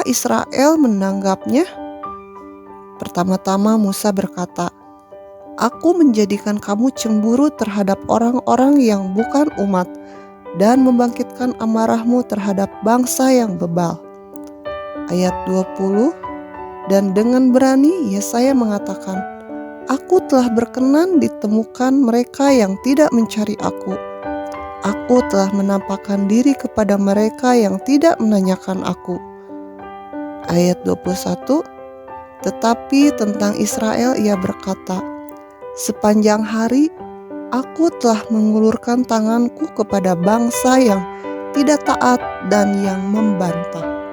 Israel menanggapnya? Pertama-tama Musa berkata, "Aku menjadikan kamu cemburu terhadap orang-orang yang bukan umat dan membangkitkan amarahmu terhadap bangsa yang bebal." Ayat 20, dan dengan berani Yesaya mengatakan, "Aku telah berkenan ditemukan mereka yang tidak mencari aku. Aku telah menampakkan diri kepada mereka yang tidak menanyakan aku." Ayat 21, tetapi tentang Israel ia berkata, "Sepanjang hari aku telah mengulurkan tanganku kepada bangsa yang tidak taat dan yang membantah."